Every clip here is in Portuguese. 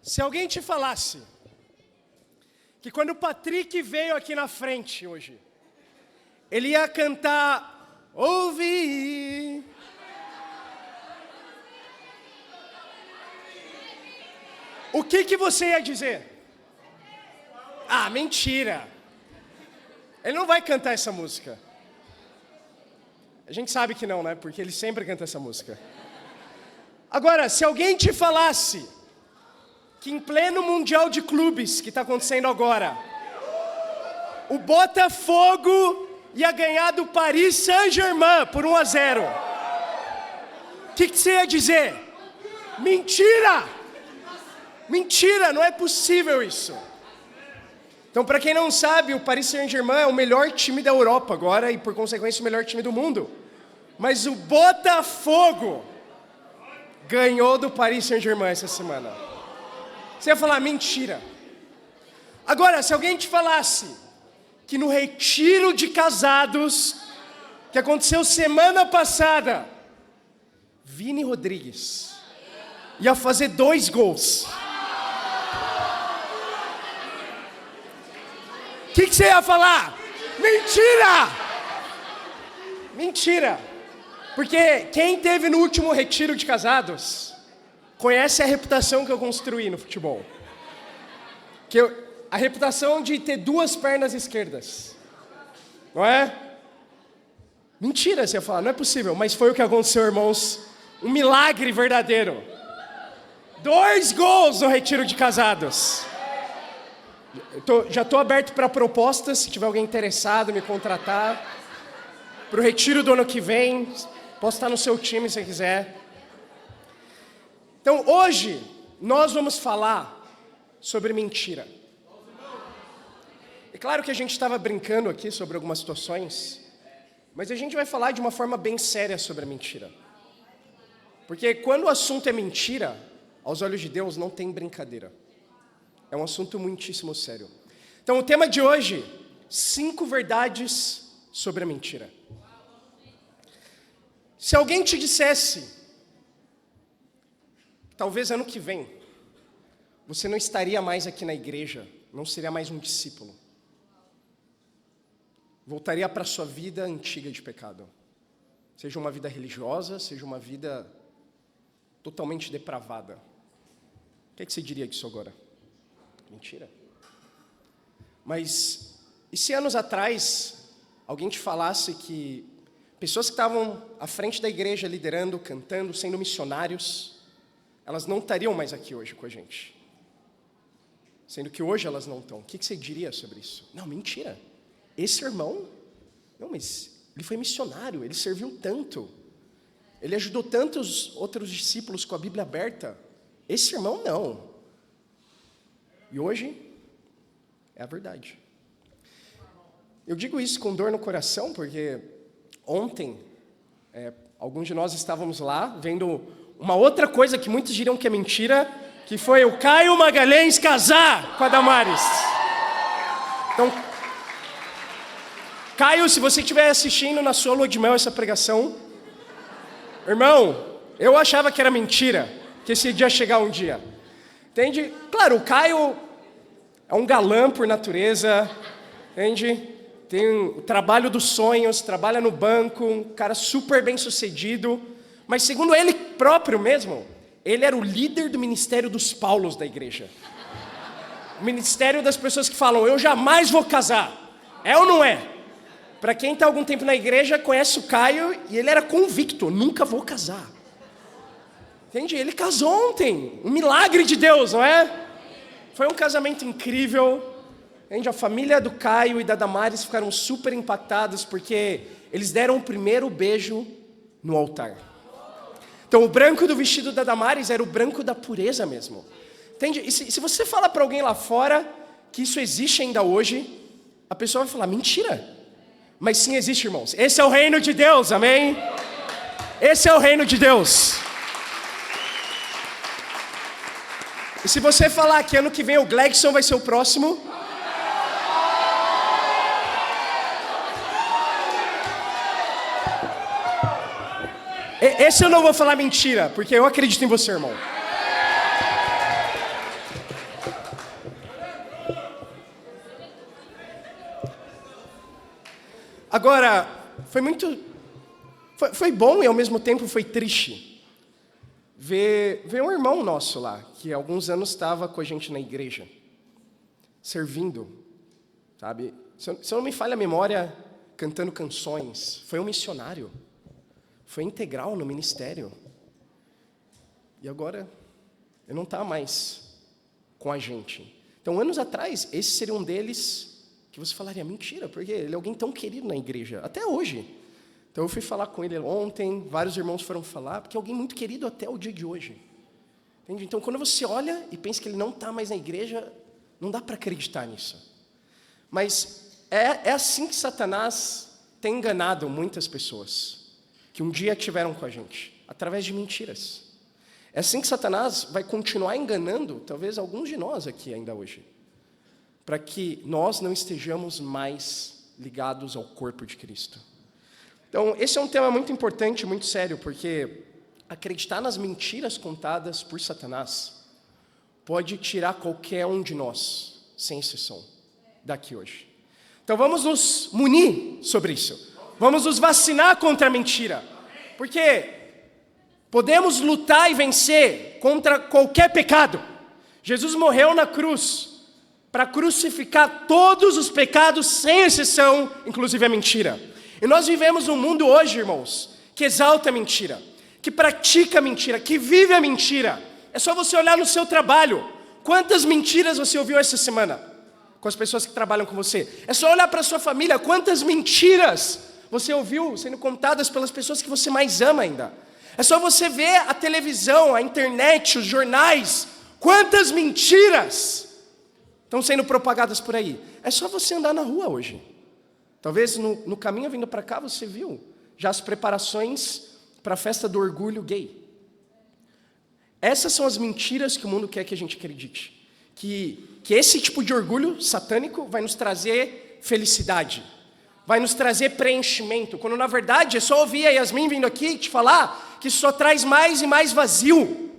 Se alguém te falasse que quando o Patrick veio aqui na frente hoje, ele ia cantar Ouvi, o que você ia dizer? Ah, mentira! Ele não vai cantar essa música. A gente sabe que não, né? Porque ele sempre canta essa música. Agora, se alguém te falasse que em pleno Mundial de Clubes, que está acontecendo agora, o Botafogo ia ganhar do Paris Saint-Germain por 1-0, o que você ia dizer? Mentira! Mentira, não é possível isso. Então, para quem não sabe, o Paris Saint-Germain é o melhor time da Europa agora e, por consequência, o melhor time do mundo. Mas o Botafogo ganhou do Paris Saint-Germain essa semana. Você ia falar, mentira. Agora, se alguém te falasse que no retiro de casados, que aconteceu semana passada, Vini Rodrigues ia fazer 2 gols. O que você ia falar? Mentira! Mentira! Porque quem teve no último retiro de casados conhece a reputação que eu construí no futebol. A reputação de ter 2 pernas esquerdas. Não é? Mentira, você ia falar, não é possível. Mas foi o que aconteceu, irmãos. Um milagre verdadeiro. 2 gols no retiro de casados. Já estou aberto para propostas, se tiver alguém interessado, me contratar. Para o retiro do ano que vem, posso estar no seu time se quiser. Então, hoje, nós vamos falar sobre mentira. É claro que a gente estava brincando aqui sobre algumas situações, mas a gente vai falar de uma forma bem séria sobre a mentira. Porque quando o assunto é mentira, aos olhos de Deus não tem brincadeira. É um assunto muitíssimo sério. Então, o tema de hoje, 5 verdades sobre a mentira. Se alguém te dissesse, talvez ano que vem, você não estaria mais aqui na igreja, não seria mais um discípulo. Voltaria para a sua vida antiga de pecado. Seja uma vida religiosa, seja uma vida totalmente depravada. O que você diria disso agora? Mentira. Mas, e se anos atrás, alguém te falasse que pessoas que estavam à frente da igreja, liderando, cantando, sendo missionários, elas não estariam mais aqui hoje com a gente? Sendo que hoje elas não estão. O que você diria sobre isso? Não, mentira. Esse irmão, não, mas ele foi missionário, ele serviu tanto. Ele ajudou tantos outros discípulos com a Bíblia aberta. Esse irmão, não. E hoje, é a verdade. Eu digo isso com dor no coração, porque ontem, alguns de nós estávamos lá, vendo uma outra coisa que muitos diriam que é mentira, que foi o Caio Magalhães casar com a Damares. Então, Caio, se você estiver assistindo na sua lua de mel essa pregação, irmão, eu achava que era mentira, que esse dia ia chegar um dia. Entende? Claro, o Caio é um galã por natureza, entende? Tem o trabalho dos sonhos, trabalha no banco, um cara super bem sucedido, mas segundo ele próprio mesmo, ele era o líder do ministério dos Paulos da igreja. O ministério das pessoas que falam, eu jamais vou casar. É ou não é? Para quem está há algum tempo na igreja, conhece o Caio e ele era convicto, nunca vou casar. Entende? Ele casou ontem, um milagre de Deus, não é? Foi um casamento incrível. Entende? A família do Caio e da Damares ficaram super impactados porque eles deram o primeiro beijo no altar. Então o branco do vestido da Damares era o branco da pureza mesmo. Entende? E se você fala para alguém lá fora que isso existe ainda hoje, a pessoa vai falar, mentira. Mas sim existe, irmãos. Esse é o reino de Deus, amém? Esse é o reino de Deus. E se você falar que ano que vem o Glegson vai ser o próximo, esse eu não vou falar mentira, porque eu acredito em você, irmão. Agora, foi bom e ao mesmo tempo foi triste ver um irmão nosso lá, que há alguns anos estava com a gente na igreja, servindo, sabe? Se eu não me falha a memória, cantando canções. Foi um missionário. Foi integral no ministério. E agora, ele não está mais com a gente. Então, anos atrás, esse seria um deles que você falaria, mentira, porque ele é alguém tão querido na igreja, até hoje. Então, eu fui falar com ele ontem, vários irmãos foram falar, porque é alguém muito querido até o dia de hoje. Entende? Então, quando você olha e pensa que ele não está mais na igreja, não dá para acreditar nisso. Mas é assim que Satanás tem enganado muitas pessoas, que um dia estiveram com a gente, através de mentiras. É assim que Satanás vai continuar enganando, talvez alguns de nós aqui ainda hoje, para que nós não estejamos mais ligados ao corpo de Cristo. Então, esse é um tema muito importante, muito sério, porque acreditar nas mentiras contadas por Satanás pode tirar qualquer um de nós, sem exceção, daqui hoje. Então, vamos nos munir sobre isso. Vamos nos vacinar contra a mentira, porque podemos lutar e vencer contra qualquer pecado. Jesus morreu na cruz para crucificar todos os pecados, sem exceção, inclusive a mentira. E nós vivemos um mundo hoje, irmãos, que exalta a mentira, que pratica a mentira, que vive a mentira. É só você olhar no seu trabalho. Quantas mentiras você ouviu essa semana com as pessoas que trabalham com você? É só olhar para a sua família. Quantas mentiras você ouviu sendo contadas pelas pessoas que você mais ama ainda? É só você ver a televisão, a internet, os jornais. Quantas mentiras estão sendo propagadas por aí? É só você andar na rua hoje. Talvez no caminho vindo para cá você viu já as preparações para a festa do orgulho gay. Essas são as mentiras que o mundo quer que a gente acredite. Que esse tipo de orgulho satânico vai nos trazer felicidade, vai nos trazer preenchimento, quando na verdade é só ouvir a Yasmin vindo aqui te falar que isso só traz mais e mais vazio,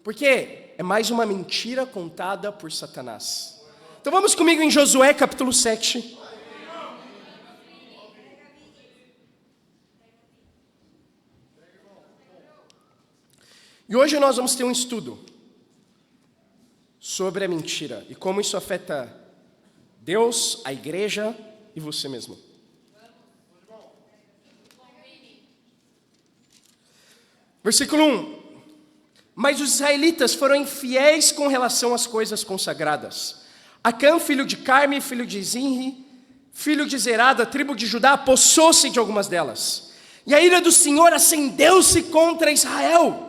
porque é mais uma mentira contada por Satanás. Então vamos comigo em Josué capítulo 7. E hoje nós vamos ter um estudo sobre a mentira e como isso afeta Deus, a igreja e você mesmo. Versículo 1. Mas os israelitas foram infiéis com relação às coisas consagradas. Acã, filho de Carme, filho de Zinri, filho de Zerá, da tribo de Judá, apossou-se de algumas delas. E a ira do Senhor acendeu-se contra Israel.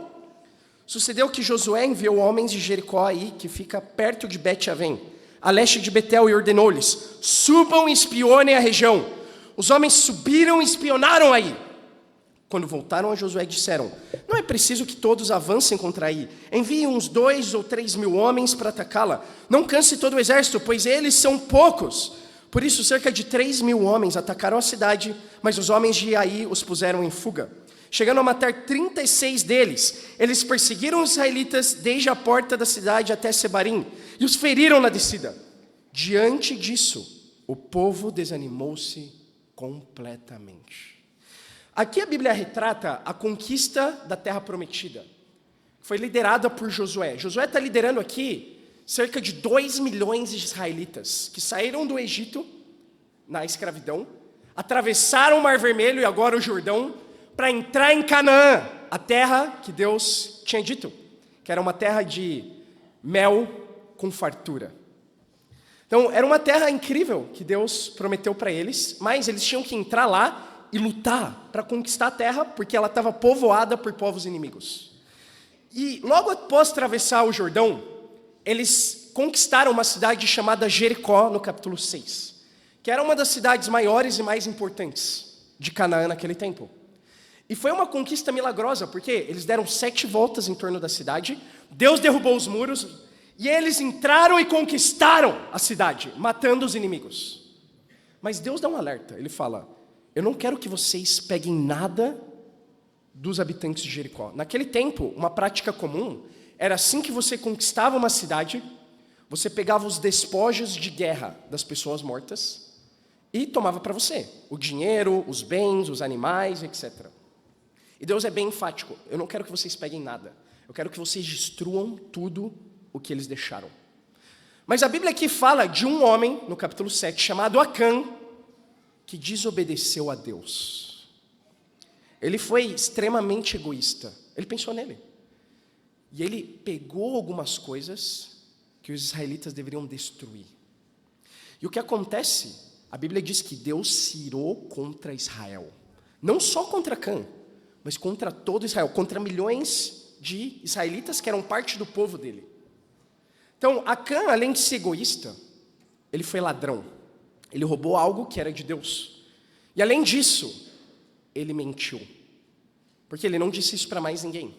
Sucedeu que Josué enviou homens de Jericó aí, que fica perto de Bet-Avém, a leste de Betel, e ordenou-lhes: subam e espionem a região. Os homens subiram e espionaram aí. Quando voltaram a Josué, disseram: não é preciso que todos avancem contra aí. Enviem uns 2 ou 3 mil homens para atacá-la. Não canse todo o exército, pois eles são poucos. Por isso, cerca de 3 mil homens atacaram a cidade, mas os homens de Ai os puseram em fuga. Chegando a matar 36 deles, eles perseguiram os israelitas desde a porta da cidade até Sebarim e os feriram na descida. Diante disso, o povo desanimou-se completamente. Aqui a Bíblia retrata a conquista da terra prometida. Foi liderada por Josué. Josué está liderando aqui cerca de 2 milhões de israelitas que saíram do Egito, na escravidão, atravessaram o Mar Vermelho e agora o Jordão, para entrar em Canaã, a terra que Deus tinha dito, que era uma terra de mel com fartura. Então, era uma terra incrível que Deus prometeu para eles, mas eles tinham que entrar lá e lutar para conquistar a terra, porque ela estava povoada por povos inimigos. E logo após atravessar o Jordão, eles conquistaram uma cidade chamada Jericó, no capítulo 6, que era uma das cidades maiores e mais importantes de Canaã naquele tempo. E foi uma conquista milagrosa, porque eles deram 7 voltas em torno da cidade, Deus derrubou os muros, e eles entraram e conquistaram a cidade, matando os inimigos. Mas Deus dá um alerta, ele fala: eu não quero que vocês peguem nada dos habitantes de Jericó. Naquele tempo, uma prática comum era assim que você conquistava uma cidade, você pegava os despojos de guerra das pessoas mortas e tomava para você o dinheiro, os bens, os animais, etc. E Deus é bem enfático: eu não quero que vocês peguem nada, eu quero que vocês destruam tudo o que eles deixaram. Mas a Bíblia aqui fala de um homem, no capítulo 7, chamado Acã, que desobedeceu a Deus. Ele foi extremamente egoísta. Ele pensou nele. E ele pegou algumas coisas que os israelitas deveriam destruir. E o que acontece? A Bíblia diz que Deus se irou contra Israel. Não só contra Acã, mas contra todo Israel, contra milhões de israelitas que eram parte do povo dele. Então, Acã, além de ser egoísta, ele foi ladrão. Ele roubou algo que era de Deus. E além disso, ele mentiu. Porque ele não disse isso para mais ninguém.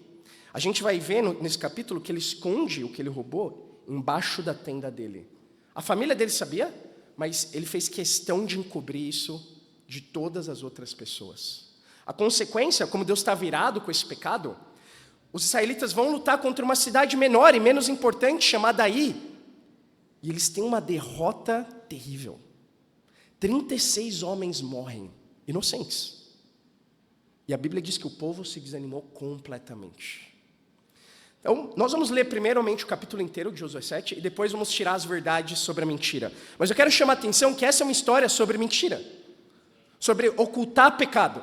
A gente vai ver nesse capítulo que ele esconde o que ele roubou embaixo da tenda dele. A família dele sabia, mas ele fez questão de encobrir isso de todas as outras pessoas. A consequência, como Deus está virado com esse pecado, os israelitas vão lutar contra uma cidade menor e menos importante, chamada Ai. E eles têm uma derrota terrível. 36 homens morrem, inocentes. E a Bíblia diz que o povo se desanimou completamente. Então, nós vamos ler primeiramente o capítulo inteiro de Josué 7 e depois vamos tirar as verdades sobre a mentira. Mas eu quero chamar a atenção que essa é uma história sobre mentira. Sobre ocultar pecado.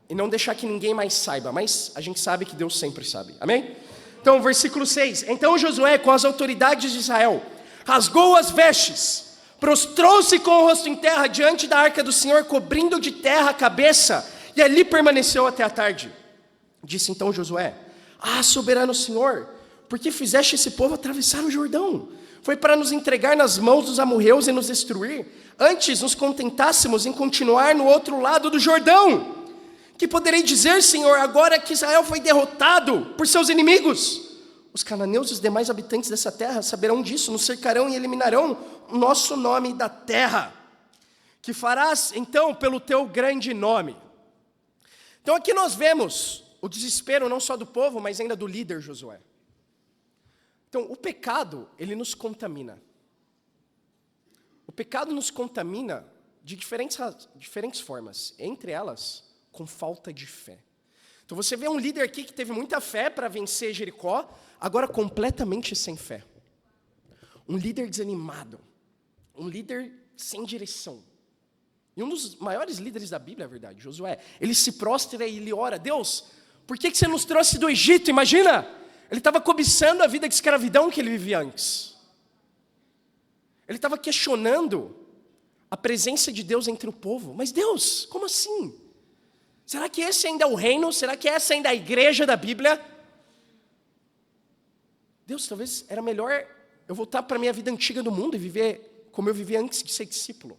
E não deixar que ninguém mais saiba, mas a gente sabe que Deus sempre sabe, amém? Então, versículo 6, então Josué com as autoridades de Israel, rasgou as vestes, prostrou-se com o rosto em terra diante da arca do Senhor, cobrindo de terra a cabeça, e ali permaneceu até a tarde. Disse então Josué: soberano Senhor, por que fizeste esse povo atravessar o Jordão? Foi para nos entregar nas mãos dos amorreus e nos destruir? Antes nos contentássemos em continuar no outro lado do Jordão. Que poderei dizer, Senhor, agora que Israel foi derrotado por seus inimigos? Os cananeus e os demais habitantes dessa terra saberão disso, nos cercarão e eliminarão o nosso nome da terra. Que farás, então, pelo teu grande nome? Então aqui nós vemos o desespero não só do povo, mas ainda do líder Josué. Então, o pecado, ele nos contamina. O pecado nos contamina de diferentes formas, entre elas, com falta de fé. Então você vê um líder aqui que teve muita fé para vencer Jericó, agora completamente sem fé. Um líder desanimado, um líder sem direção. E um dos maiores líderes da Bíblia, é verdade, Josué, ele se prostra e ele ora: Deus, por que você nos trouxe do Egito? Imagina, ele estava cobiçando a vida de escravidão que ele vivia antes. Ele estava questionando a presença de Deus entre o povo. Mas Deus, como assim? Será que esse ainda é o reino? Será que essa ainda é a igreja da Bíblia? Deus, talvez era melhor eu voltar para a minha vida antiga do mundo e viver como eu vivia antes de ser discípulo.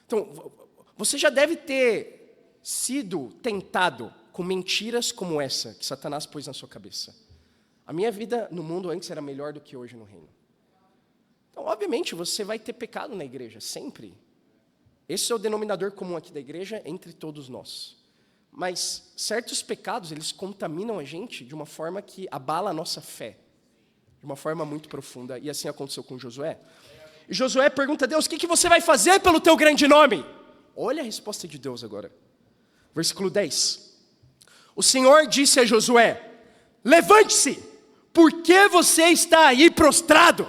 Então, você já deve ter sido tentado com mentiras como essa que Satanás pôs na sua cabeça. A minha vida no mundo antes era melhor do que hoje no reino. Então, obviamente, você vai ter pecado na igreja, sempre. Esse é o denominador comum aqui da igreja entre todos nós. Mas certos pecados, eles contaminam a gente de uma forma que abala a nossa fé. De uma forma muito profunda. E assim aconteceu com Josué. E Josué pergunta a Deus: o que você vai fazer pelo teu grande nome? Olha a resposta de Deus agora. Versículo 10. O Senhor disse a Josué: levante-se, por que você está aí prostrado?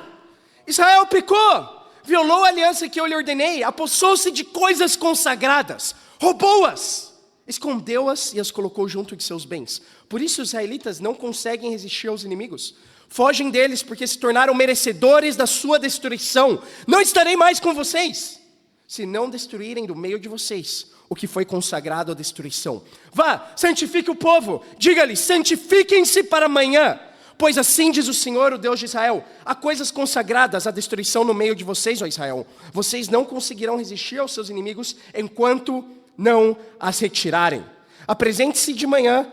Israel pecou, violou a aliança que eu lhe ordenei, apossou-se de coisas consagradas, roubou-as, escondeu-as e as colocou junto de seus bens. Por isso os israelitas não conseguem resistir aos inimigos. Fogem deles porque se tornaram merecedores da sua destruição. Não estarei mais com vocês, se não destruírem do meio de vocês o que foi consagrado à destruição. Vá, santifique o povo, diga-lhes: santifiquem-se para amanhã. Pois assim diz o Senhor, o Deus de Israel: há coisas consagradas à destruição no meio de vocês, ó Israel. Vocês não conseguirão resistir aos seus inimigos enquanto não as retirarem. Apresente-se de manhã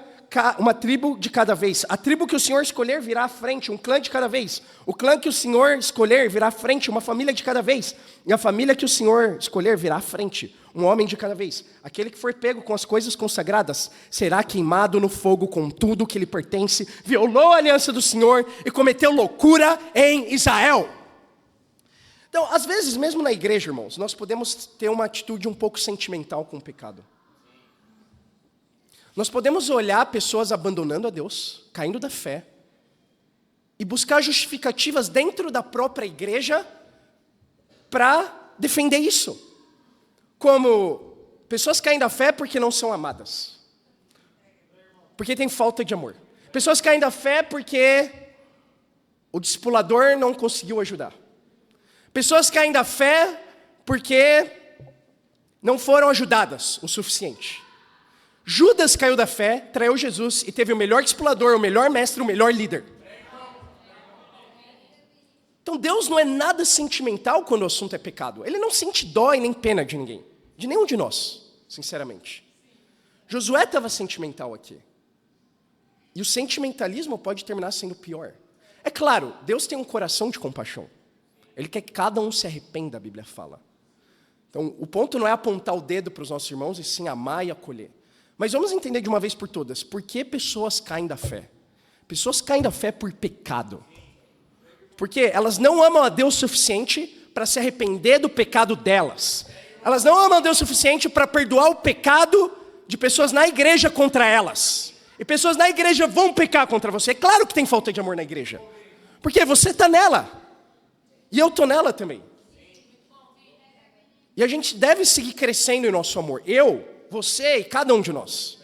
uma tribo de cada vez. A tribo que o Senhor escolher virá à frente, um clã de cada vez. O clã que o Senhor escolher virá à frente, uma família de cada vez. E a família que o Senhor escolher virá à frente, um homem de cada vez. Aquele que for pego com as coisas consagradas será queimado no fogo com tudo que lhe pertence. Violou a aliança do Senhor e cometeu loucura em Israel. Então, às vezes, mesmo na igreja, irmãos, nós podemos ter uma atitude um pouco sentimental com o pecado. Nós podemos olhar pessoas abandonando a Deus, caindo da fé, e buscar justificativas dentro da própria igreja para defender isso. Como pessoas caem da fé porque não são amadas. Porque tem falta de amor. Pessoas caem da fé porque o discipulador não conseguiu ajudar. Pessoas caem da fé porque não foram ajudadas o suficiente. Judas caiu da fé, traiu Jesus e teve o melhor discipulador, o melhor mestre, o melhor líder. Então Deus não é nada sentimental quando o assunto é pecado. Ele não sente dó e nem pena de ninguém. De nenhum de nós, sinceramente. Josué estava sentimental aqui. E o sentimentalismo pode terminar sendo pior. É claro, Deus tem um coração de compaixão. Ele quer que cada um se arrependa, a Bíblia fala. Então, o ponto não é apontar o dedo para os nossos irmãos, e sim amar e acolher. Mas vamos entender de uma vez por todas, por que pessoas caem da fé? Pessoas caem da fé por pecado. Porque elas não amam a Deus o suficiente para se arrepender do pecado delas. Elas não amam a Deus o suficiente para perdoar o pecado de pessoas na igreja contra elas. E pessoas na igreja vão pecar contra você. É claro que tem falta de amor na igreja. Porque você está nela. E eu estou nela também. E a gente deve seguir crescendo em nosso amor. Eu, você e cada um de nós.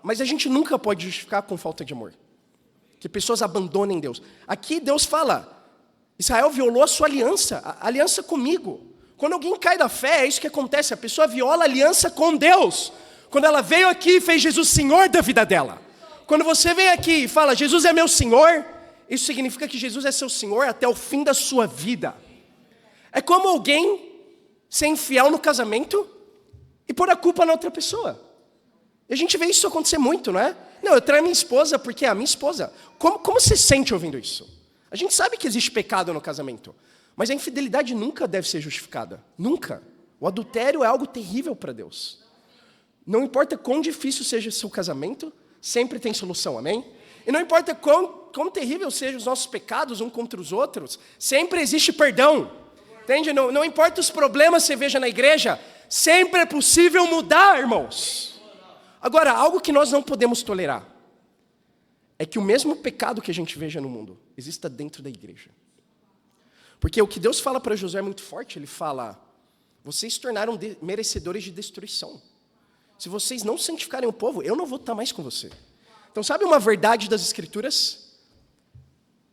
Mas a gente nunca pode justificar com falta de amor. Que pessoas abandonem Deus. Aqui Deus fala, Israel violou a sua aliança, a aliança comigo. Quando alguém cai da fé, é isso que acontece. A pessoa viola a aliança com Deus. Quando ela veio aqui e fez Jesus Senhor da vida dela. Quando você vem aqui e fala, Jesus é meu Senhor, isso significa que Jesus é seu Senhor até o fim da sua vida. É como alguém ser infiel no casamento e pôr a culpa na outra pessoa. E a gente vê isso acontecer muito, não é? Não, eu traio minha esposa porque é a minha esposa. Como você sente ouvindo isso? A gente sabe que existe pecado no casamento, mas a infidelidade nunca deve ser justificada. Nunca. O adultério é algo terrível para Deus. Não importa quão difícil seja o seu casamento, sempre tem solução, amém? E não importa quão terrível sejam os nossos pecados um contra os outros, sempre existe perdão. Entende? Não importa os problemas que você veja na igreja, sempre é possível mudar, irmãos. Agora, algo que nós não podemos tolerar é que o mesmo pecado que a gente veja no mundo exista dentro da igreja. Porque o que Deus fala para Josué é muito forte. Ele fala, vocês se tornaram merecedores de destruição. Se vocês não santificarem o povo, eu não vou estar mais com você. Então, sabe uma verdade das Escrituras?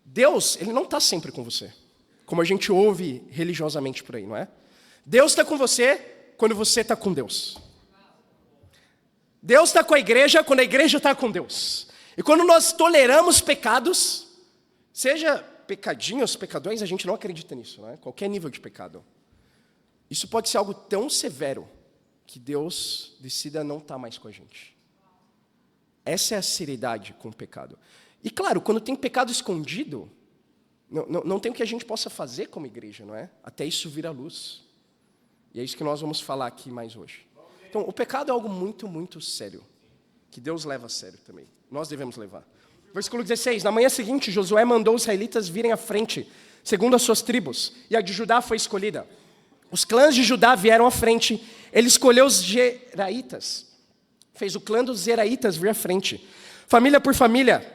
Deus, Ele não está sempre com você. Como a gente ouve religiosamente por aí, não é? Deus está com você quando você está com Deus. Deus está com a igreja quando a igreja está com Deus. E quando nós toleramos pecados, seja pecadinhos, pecadões, a gente não acredita nisso, não é? Qualquer nível de pecado. Isso pode ser algo tão severo que Deus decida não estar mais com a gente. Essa é a seriedade com o pecado. E claro, quando tem pecado escondido, não tem o que a gente possa fazer como igreja, não é? Até isso vir à luz. E é isso que nós vamos falar aqui mais hoje. Então, o pecado é algo muito, muito sério, que Deus leva a sério também. Nós devemos levar. Versículo 16, na manhã seguinte, Josué mandou os israelitas virem à frente, segundo as suas tribos, e a de Judá foi escolhida. Os clãs de Judá vieram à frente, ele escolheu os Geraitas, fez o clã dos Zeraitas vir à frente, família por família,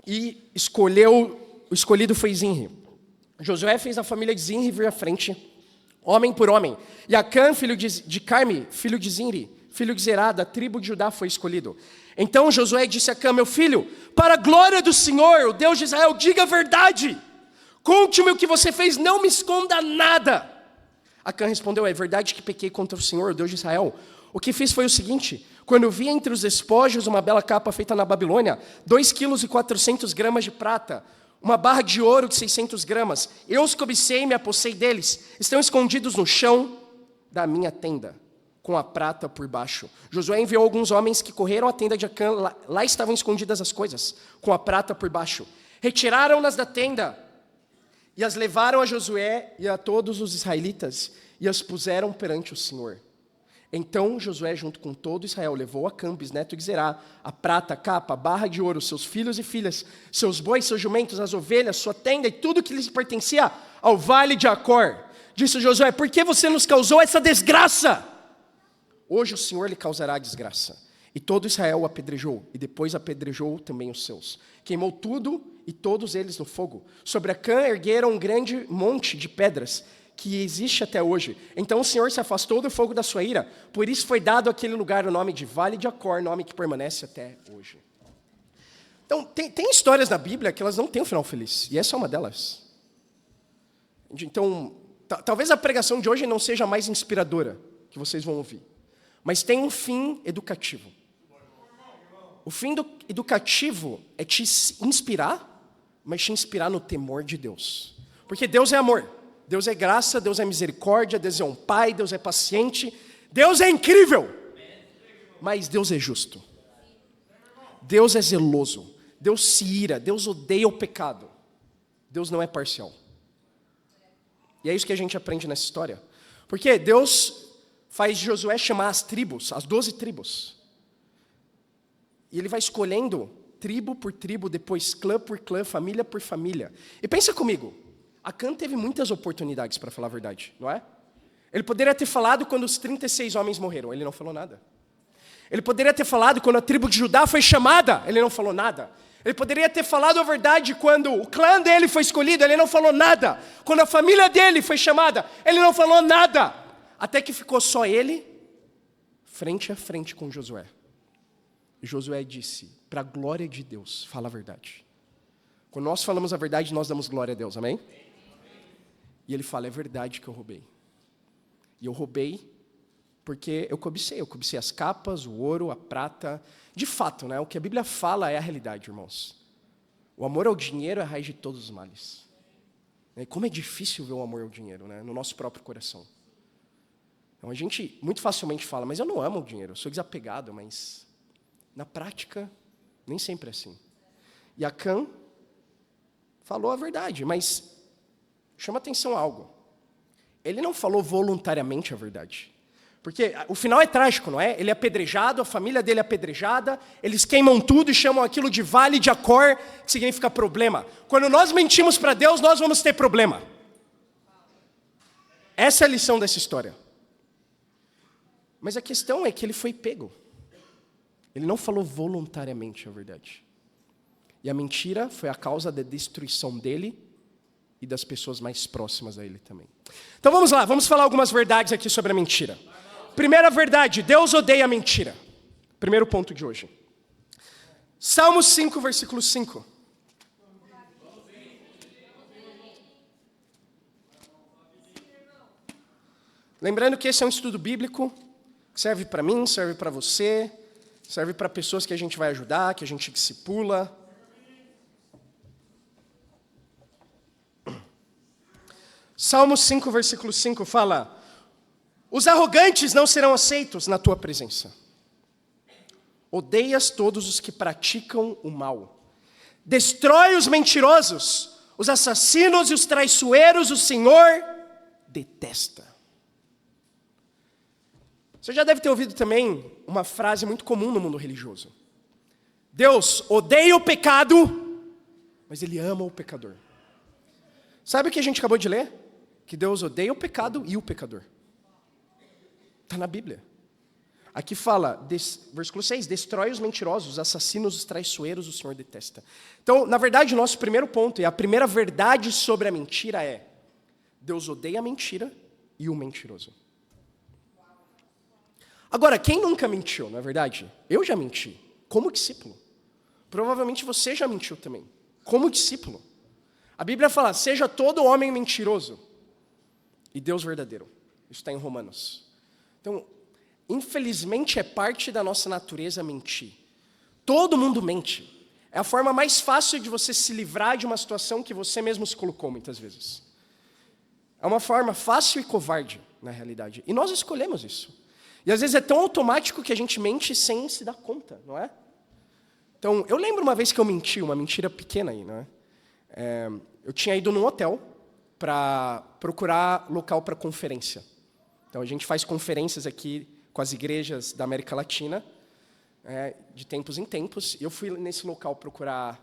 e o escolhido foi Zinri. Josué fez a família de Zinri vir à frente, homem por homem. E Acã, filho de Carme, filho de Zinri, filho de Zerá, da tribo de Judá, foi escolhido. Então Josué disse a Acã, meu filho, para a glória do Senhor, o Deus de Israel, diga a verdade. Conte-me o que você fez, não me esconda nada. Acã respondeu, é verdade que pequei contra o Senhor, o Deus de Israel. O que fiz foi o seguinte, quando vi entre os despojos uma bela capa feita na Babilônia, 2,4 kg de prata, uma barra de ouro de 600 gramas, eu os cobicei e me apossei deles, estão escondidos no chão da minha tenda, com a prata por baixo. Josué enviou alguns homens que correram à tenda de Acã, lá estavam escondidas as coisas, com a prata por baixo. Retiraram-nas da tenda e as levaram a Josué e a todos os israelitas e as puseram perante o Senhor. Então Josué, junto com todo Israel, levou Acã, bisneto de Zerá, a prata, a capa, a barra de ouro, seus filhos e filhas, seus bois, seus jumentos, as ovelhas, sua tenda e tudo que lhes pertencia ao vale de Acor. Disse Josué: por que você nos causou essa desgraça? Hoje o Senhor lhe causará a desgraça. E todo Israel o apedrejou, e depois apedrejou também os seus. Queimou tudo e todos eles no fogo. Sobre Acã ergueram um grande monte de pedras, que existe até hoje. Então o Senhor se afastou do fogo da sua ira, por isso foi dado àquele lugar o nome de Vale de Acor, nome que permanece até hoje. Então, tem histórias na Bíblia que elas não têm um final feliz, e essa é uma delas. Então, talvez a pregação de hoje não seja a mais inspiradora que vocês vão ouvir, mas tem um fim educativo. O fim educativo é te inspirar, mas te inspirar no temor de Deus. Porque Deus é amor, Deus é graça, Deus é misericórdia, Deus é um pai, Deus é paciente, Deus é incrível, mas Deus é justo. Deus é zeloso, Deus se ira, Deus odeia o pecado. Deus não é parcial. E é isso que a gente aprende nessa história. Porque Deus faz Josué chamar as tribos, as 12 tribos. E ele vai escolhendo tribo por tribo, depois clã por clã, família por família. E pensa comigo, Acã teve muitas oportunidades para falar a verdade, não é? Ele poderia ter falado quando os 36 homens morreram, ele não falou nada. Ele poderia ter falado quando a tribo de Judá foi chamada, ele não falou nada. Ele poderia ter falado a verdade quando o clã dele foi escolhido, ele não falou nada. Quando a família dele foi chamada, ele não falou nada. Até que ficou só ele, frente a frente com Josué. Josué disse: para a glória de Deus, fala a verdade. Quando nós falamos a verdade, nós damos glória a Deus, amém? E ele fala: é verdade que eu roubei. E eu roubei porque eu cobicei as capas, o ouro, a prata. De fato, né, o que a Bíblia fala é a realidade, irmãos. O amor ao dinheiro é a raiz de todos os males. E como é difícil ver o amor ao dinheiro, né, no nosso próprio coração. Então a gente muito facilmente fala: mas eu não amo o dinheiro, eu sou desapegado, mas na prática, nem sempre é assim. E Acã falou a verdade, mas chama atenção a algo. Ele não falou voluntariamente a verdade. Porque o final é trágico, não é? Ele é apedrejado, a família dele é apedrejada, eles queimam tudo e chamam aquilo de Vale de Acor, que significa problema. Quando nós mentimos para Deus, nós vamos ter problema. Essa é a lição dessa história. Mas a questão é que ele foi pego. Ele não falou voluntariamente a verdade. E a mentira foi a causa da destruição dele e das pessoas mais próximas a ele também. Então vamos lá, vamos falar algumas verdades aqui sobre a mentira. Primeira verdade: Deus odeia a mentira. Primeiro ponto de hoje. Salmos 5, versículo 5. Lembrando que esse é um estudo bíblico, que serve para mim, serve para você, serve para pessoas que a gente vai ajudar, que a gente discipula. Salmos 5, versículo 5 fala: os arrogantes não serão aceitos na tua presença. Odeias todos os que praticam o mal. Destrói os mentirosos, os assassinos e os traiçoeiros, o Senhor detesta. Você já deve ter ouvido também uma frase muito comum no mundo religioso: Deus odeia o pecado, mas Ele ama o pecador. Sabe o que a gente acabou de ler? Que Deus odeia o pecado e o pecador. Está na Bíblia. Aqui fala, versículo 6, destrói os mentirosos, os assassinos, os traiçoeiros, o Senhor detesta. Então, na verdade, o nosso primeiro ponto, e a primeira verdade sobre a mentira é: Deus odeia a mentira e o mentiroso. Agora, quem nunca mentiu, não é verdade? Eu já menti, como discípulo. Provavelmente você já mentiu também, como discípulo. A Bíblia fala: seja todo homem mentiroso e Deus verdadeiro. Isso está em Romanos. Então, infelizmente é parte da nossa natureza mentir. Todo mundo mente. É a forma mais fácil de você se livrar de uma situação que você mesmo se colocou muitas vezes. É uma forma fácil e covarde, na realidade. E nós escolhemos isso. E às vezes é tão automático que a gente mente sem se dar conta, não é? Então, eu lembro uma vez que eu menti, uma mentira pequena aí, não é? Eu tinha ido num hotel para procurar local para conferência. Então, a gente faz conferências aqui com as igrejas da América Latina, de tempos em tempos, e eu fui nesse local procurar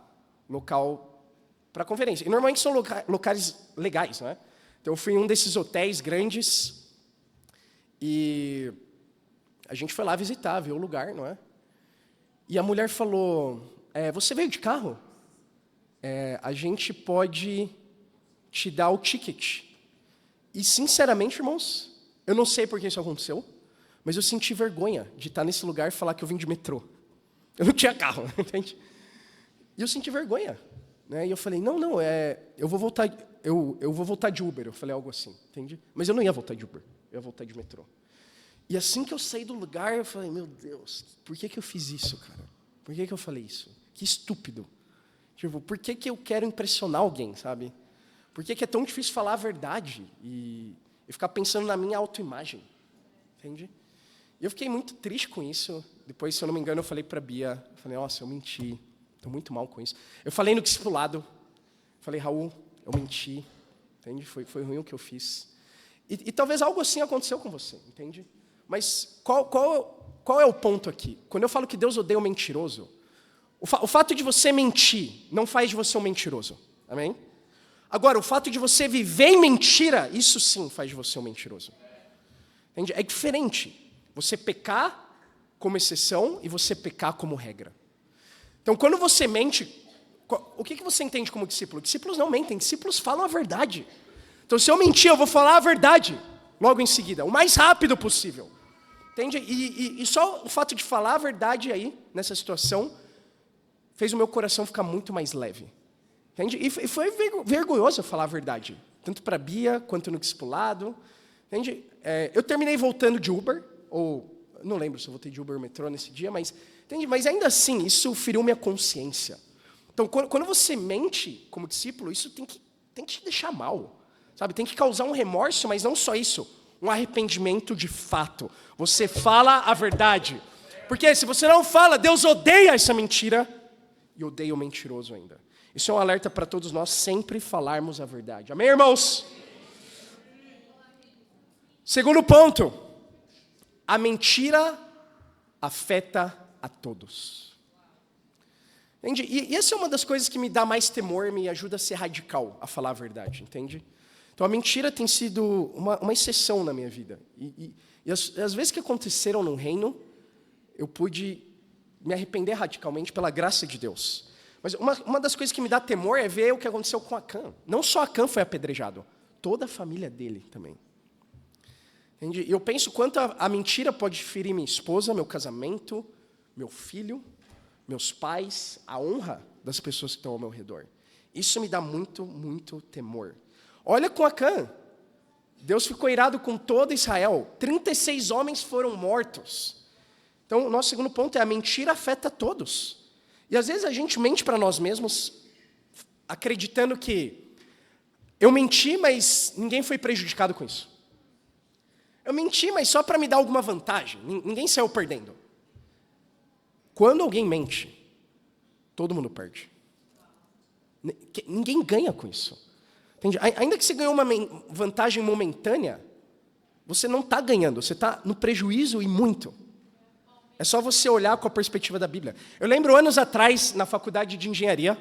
local para conferência. E normalmente são locais legais, não é? Então eu fui em um desses hotéis grandes e a gente foi lá visitar, ver o lugar, não é? E a mulher falou, você veio de carro? A gente pode te dar o ticket. E sinceramente, irmãos, eu não sei por que isso aconteceu, mas eu senti vergonha de estar nesse lugar e falar que eu vim de metrô. Eu não tinha carro, entende? E eu senti vergonha, né? E eu falei, não, eu vou voltar de Uber. Eu falei algo assim, entende? Mas eu não ia voltar de Uber, eu ia voltar de metrô. E assim que eu saí do lugar, eu falei, meu Deus, por que eu fiz isso, cara? Por que eu falei isso? Que estúpido. Tipo, por que eu quero impressionar alguém, sabe? Por que é tão difícil falar a verdade e ficar pensando na minha autoimagem? Entende? E eu fiquei muito triste com isso. Depois, se eu não me engano, eu falei para a Bia, eu falei, nossa, eu menti, estou muito mal com isso. Eu falei no discipulado, falei, Raul, eu menti, entende? Foi ruim o que eu fiz. E talvez algo assim aconteceu com você, entende? Mas qual é o ponto aqui? Quando eu falo que Deus odeia o mentiroso, o fato de você mentir não faz de você um mentiroso. Amém? Agora, o fato de você viver em mentira, isso sim faz de você um mentiroso. Entende? É diferente você pecar como exceção e você pecar como regra. Então, quando você mente, o que você entende como discípulo? Discípulos não mentem, discípulos falam a verdade. Então, se eu mentir, eu vou falar a verdade logo em seguida, o mais rápido possível. Entende? E só o fato de falar a verdade aí, nessa situação, fez o meu coração ficar muito mais leve. Entende? E foi vergonhoso falar a verdade, tanto para a Bia quanto no discipulado. Entende? Eu terminei voltando de Uber, ou não lembro se eu voltei de Uber ou metrô nesse dia, mas, entende? Mas ainda assim, isso feriu minha consciência. Então, quando você mente como discípulo, isso tem que te deixar mal. Sabe? Tem que causar um remorso, mas não só isso, um arrependimento de fato. Você fala a verdade. Porque se você não fala, Deus odeia essa mentira e odeia o mentiroso ainda. Isso é um alerta para todos nós sempre falarmos a verdade. Amém, irmãos? Segundo ponto, a mentira afeta a todos. Entende? E essa é uma das coisas que me dá mais temor, me ajuda a ser radical, a falar a verdade, entende? Então a mentira tem sido uma exceção na minha vida. E as vezes que aconteceram no reino, eu pude me arrepender radicalmente pela graça de Deus. Mas uma das coisas que me dá temor é ver o que aconteceu com Acã. Não só Acã foi apedrejado, toda a família dele também. Entende? E eu penso quanto a mentira pode ferir minha esposa, meu casamento, meu filho, meus pais, a honra das pessoas que estão ao meu redor. Isso me dá muito, muito temor. Olha com Acã. Deus ficou irado com todo Israel. 36 homens foram mortos. Então, o nosso segundo ponto é a mentira afeta todos. E às vezes a gente mente para nós mesmos, acreditando que eu menti, mas ninguém foi prejudicado com isso. Eu menti, mas só para me dar alguma vantagem. Ninguém saiu perdendo. Quando alguém mente, todo mundo perde. Ninguém ganha com isso. Entende? Ainda que você ganhou uma vantagem momentânea, você não está ganhando, você está no prejuízo e muito. É só você olhar com a perspectiva da Bíblia. Eu lembro anos atrás, na faculdade de engenharia,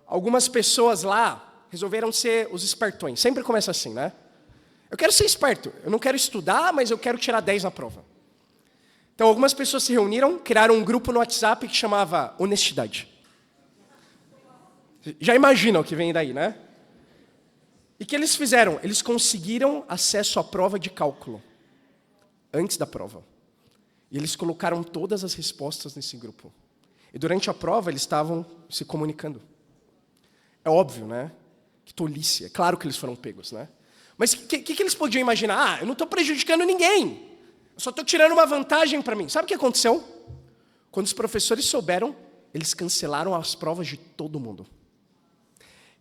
algumas pessoas lá resolveram ser os espertões. Sempre começa assim, né? Eu quero ser esperto, eu não quero estudar, mas eu quero tirar 10 na prova. Então, algumas pessoas se reuniram, criaram um grupo no WhatsApp que chamava Honestidade. Já imaginam o que vem daí, né? E o que eles fizeram? Eles conseguiram acesso à prova de cálculo, antes da prova. E eles colocaram todas as respostas nesse grupo. E durante a prova, eles estavam se comunicando. É óbvio, né? Que tolice. É claro que eles foram pegos, né? Mas o que eles podiam imaginar? Eu não estou prejudicando ninguém. Eu só estou tirando uma vantagem para mim. Sabe o que aconteceu? Quando os professores souberam, eles cancelaram as provas de todo mundo.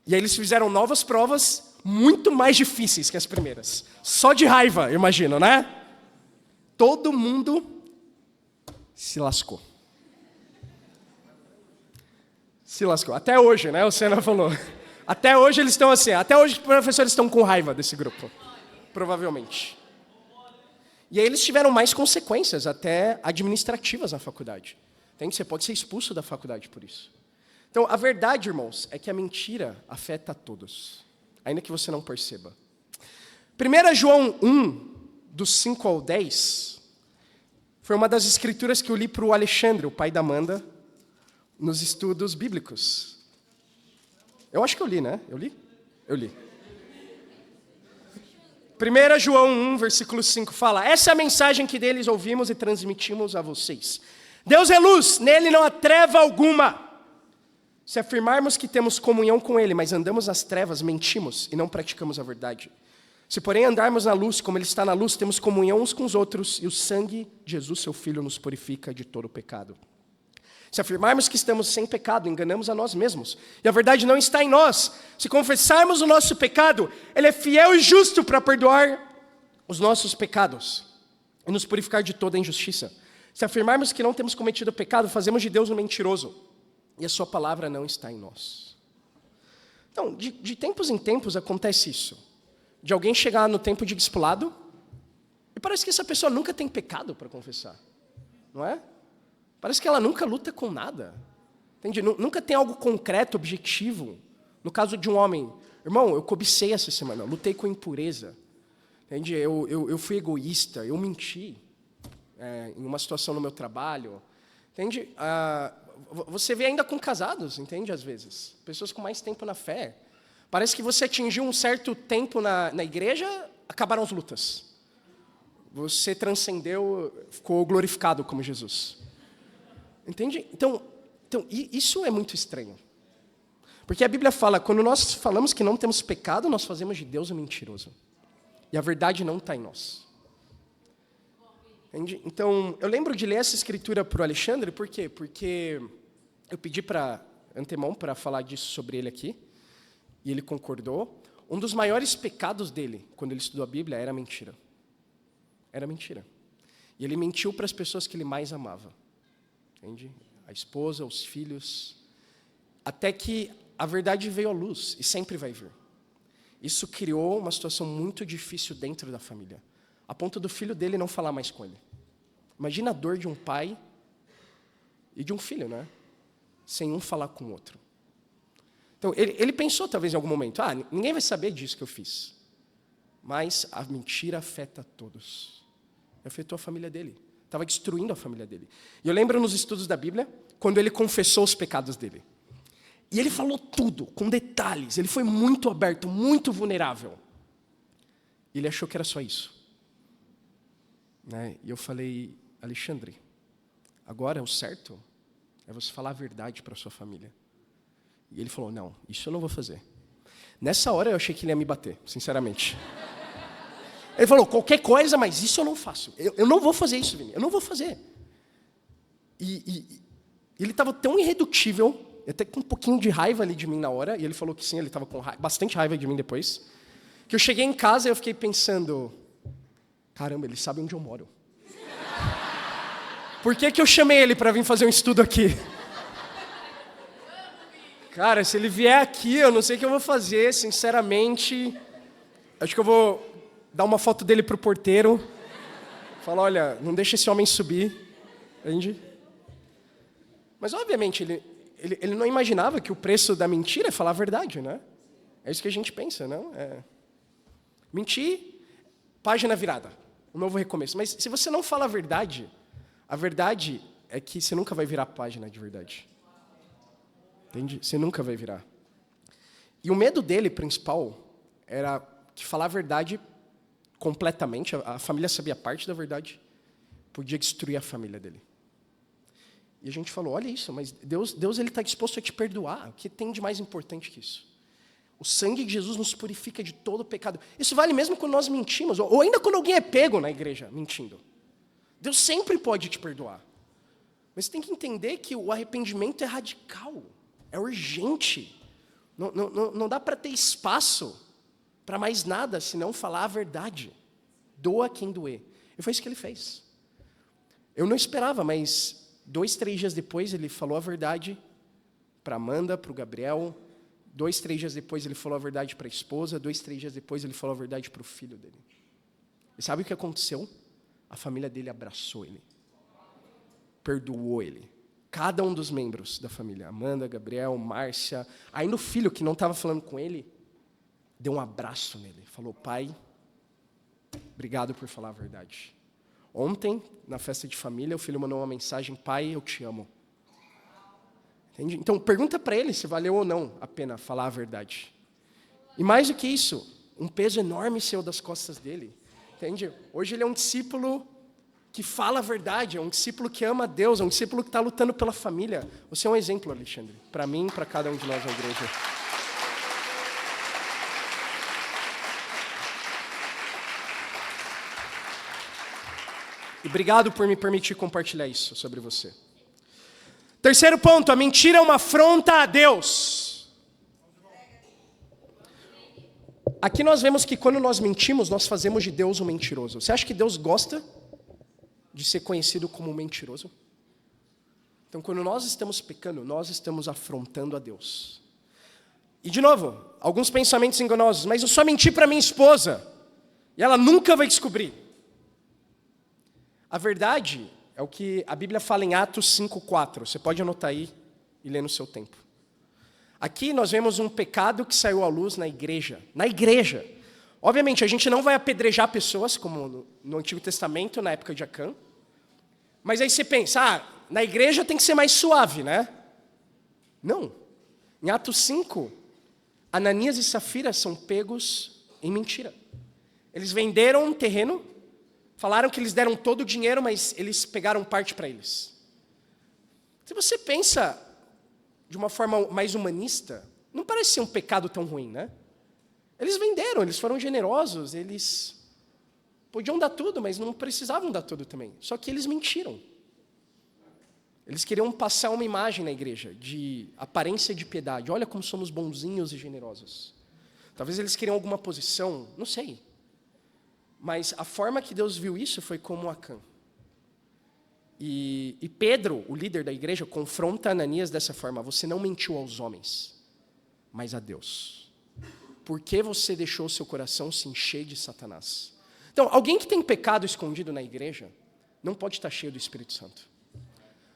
E aí eles fizeram novas provas muito mais difíceis que as primeiras. Só de raiva, imagino, né? Todo mundo se lascou. Se lascou. Até hoje, né? O Senna falou. Até hoje eles estão assim. Até hoje os professores estão com raiva desse grupo. Provavelmente. E aí eles tiveram mais consequências, até administrativas na faculdade. Entende? Você pode ser expulso da faculdade por isso. Então, a verdade, irmãos, é que a mentira afeta a todos. Ainda que você não perceba. 1 João 1, dos 5 ao 10, foi uma das escrituras que eu li para o Alexandre, o pai da Amanda, nos estudos bíblicos. Eu acho que eu li, né? Eu li? Eu li. 1 João 1, versículo 5 fala: essa é a mensagem que deles ouvimos e transmitimos a vocês. Deus é luz, nele não há treva alguma. Se afirmarmos que temos comunhão com ele, mas andamos nas trevas, mentimos e não praticamos a verdade. Se porém andarmos na luz, como ele está na luz, temos comunhão uns com os outros, e o sangue de Jesus, seu Filho, nos purifica de todo o pecado. Se afirmarmos que estamos sem pecado, enganamos a nós mesmos, e a verdade não está em nós. Se confessarmos o nosso pecado, ele é fiel e justo para perdoar os nossos pecados e nos purificar de toda a injustiça. Se afirmarmos que não temos cometido pecado, fazemos de Deus um mentiroso, e a sua palavra não está em nós. Então, de tempos em tempos acontece isso, de alguém chegar no tempo de discipulado, e parece que essa pessoa nunca tem pecado para confessar, não é? Parece que ela nunca luta com nada. Entende? Nunca tem algo concreto, objetivo. No caso de um homem, irmão, eu cobicei essa semana, lutei com impureza. Entende? Eu fui egoísta, eu menti em uma situação no meu trabalho. Entende? Você vê ainda com casados, entende? Às vezes. Pessoas com mais tempo na fé. Parece que você atingiu um certo tempo na igreja, acabaram as lutas. Você transcendeu, ficou glorificado como Jesus. Entende? Então, isso é muito estranho. Porque a Bíblia fala, quando nós falamos que não temos pecado, nós fazemos de Deus um mentiroso. E a verdade não está em nós. Entende? Então, eu lembro de ler essa escritura para o Alexandre, por quê? Porque eu pedi para antemão para falar disso sobre ele aqui, e ele concordou. Um dos maiores pecados dele, quando ele estudou a Bíblia, era a mentira. Era mentira. E ele mentiu para as pessoas que ele mais amava. Entende? A esposa, os filhos, até que a verdade veio à luz, e sempre vai vir. Isso criou uma situação muito difícil dentro da família, a ponto do filho dele não falar mais com ele. Imagina a dor de um pai e de um filho, né? Sem um falar com o outro. Então, ele pensou talvez em algum momento, ninguém vai saber disso que eu fiz. Mas a mentira afeta todos. Afetou a família dele. Estava destruindo a família dele. E eu lembro nos estudos da Bíblia, quando ele confessou os pecados dele. E ele falou tudo, com detalhes. Ele foi muito aberto, muito vulnerável. E ele achou que era só isso. Né? E eu falei, Alexandre, agora o certo é você falar a verdade para a sua família. E ele falou, não, isso eu não vou fazer. Nessa hora eu achei que ele ia me bater, sinceramente. Ele falou, qualquer coisa, mas isso eu não faço. Eu não vou fazer isso, Vini, eu não vou fazer. E ele estava tão irredutível, até com um pouquinho de raiva ali de mim na hora, e ele falou que sim, ele estava com bastante raiva de mim depois, que eu cheguei em casa e eu fiquei pensando, caramba, ele sabe onde eu moro. Por que eu chamei ele para vir fazer um estudo aqui? Cara, se ele vier aqui, eu não sei o que eu vou fazer, sinceramente. Acho que eu vou dar uma foto dele pro porteiro. Falar, olha, não deixa esse homem subir. Entende? Mas, obviamente, ele não imaginava que o preço da mentira é falar a verdade, né? É isso que a gente pensa, não? Mentir, página virada. Um novo recomeço. Mas se você não fala a verdade é que você nunca vai virar página de verdade. Entende? Você nunca vai virar. E o medo dele, principal, era que falar a verdade completamente, a família sabia parte da verdade, podia destruir a família dele. E a gente falou, olha isso, mas Deus ele está disposto a te perdoar. O que tem de mais importante que isso? O sangue de Jesus nos purifica de todo pecado. Isso vale mesmo quando nós mentimos, ou ainda quando alguém é pego na igreja mentindo. Deus sempre pode te perdoar. Mas você tem que entender que o arrependimento é radical. É urgente. Não dá para ter espaço para mais nada, senão falar a verdade. Doa quem doer. E foi isso que ele fez. Eu não esperava, mas 2, 3 dias depois ele falou a verdade para Amanda, para o Gabriel. 2, 3 dias depois ele falou a verdade para a esposa. 2, 3 dias depois ele falou a verdade para o filho dele. E sabe o que aconteceu? A família dele abraçou ele. Perdoou ele. Cada um dos membros da família, Amanda, Gabriel, Márcia, ainda o filho que não estava falando com ele, deu um abraço nele. Falou, pai, Obrigado por falar a verdade. Ontem, na festa de família, o filho mandou uma mensagem: pai, eu te amo. Entende? Então, pergunta para ele se valeu ou não a pena falar a verdade. E mais do que isso, um peso enorme saiu das costas dele. Entende? Hoje ele é um discípulo que fala a verdade, é um discípulo que ama a Deus, é um discípulo que está lutando pela família. Você é um exemplo, Alexandre, para mim e para cada um de nós na igreja. E obrigado por me permitir compartilhar isso sobre você. Terceiro ponto, a mentira é uma afronta a Deus. Aqui nós vemos que quando nós mentimos, nós fazemos de Deus um mentiroso. Você acha que Deus gosta de ser conhecido como um mentiroso? Então, quando nós estamos pecando, nós estamos afrontando a Deus. E de novo, alguns pensamentos enganosos, mas eu só menti para minha esposa, e ela nunca vai descobrir. A verdade é o que a Bíblia fala em Atos 5:4. Você pode anotar aí e ler no seu tempo. Aqui nós vemos um pecado que saiu à luz na igreja. Na igreja. Obviamente, a gente não vai apedrejar pessoas, como no Antigo Testamento, na época de Acã. Mas aí você pensa, na igreja tem que ser mais suave, né? Não. Em Atos 5, Ananias e Safira são pegos em mentira. Eles venderam um terreno, falaram que eles deram todo o dinheiro, mas eles pegaram parte para eles. Se você pensa de uma forma mais humanista, não parece ser um pecado tão ruim, né? Eles venderam, eles foram generosos, eles podiam dar tudo, mas não precisavam dar tudo também. Só que eles mentiram. Eles queriam passar uma imagem na igreja de aparência de piedade. Olha como somos bonzinhos e generosos. Talvez eles queriam alguma posição, não sei. Mas a forma que Deus viu isso foi como Acã. E Pedro, o líder da igreja, confronta Ananias dessa forma: você não mentiu aos homens, mas a Deus. Por que você deixou o seu coração se encher de Satanás? Então, alguém que tem pecado escondido na igreja não pode estar cheio do Espírito Santo.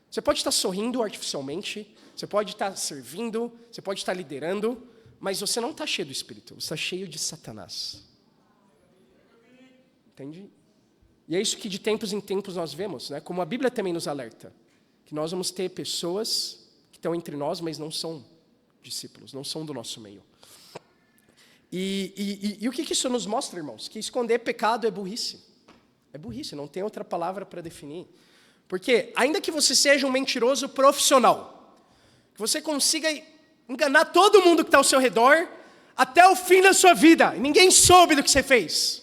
Você pode estar sorrindo artificialmente, você pode estar servindo, você pode estar liderando, mas você não está cheio do Espírito, você está cheio de Satanás. Entende? E é isso que de tempos em tempos nós vemos, né? Como a Bíblia também nos alerta, que nós vamos ter pessoas que estão entre nós, mas não são discípulos, não são do nosso meio. E o que isso nos mostra, irmãos? Que esconder pecado é burrice. É burrice, não tem outra palavra para definir. Porque, ainda que você seja um mentiroso profissional, que você consiga enganar todo mundo que está ao seu redor, até o fim da sua vida, e ninguém soube do que você fez,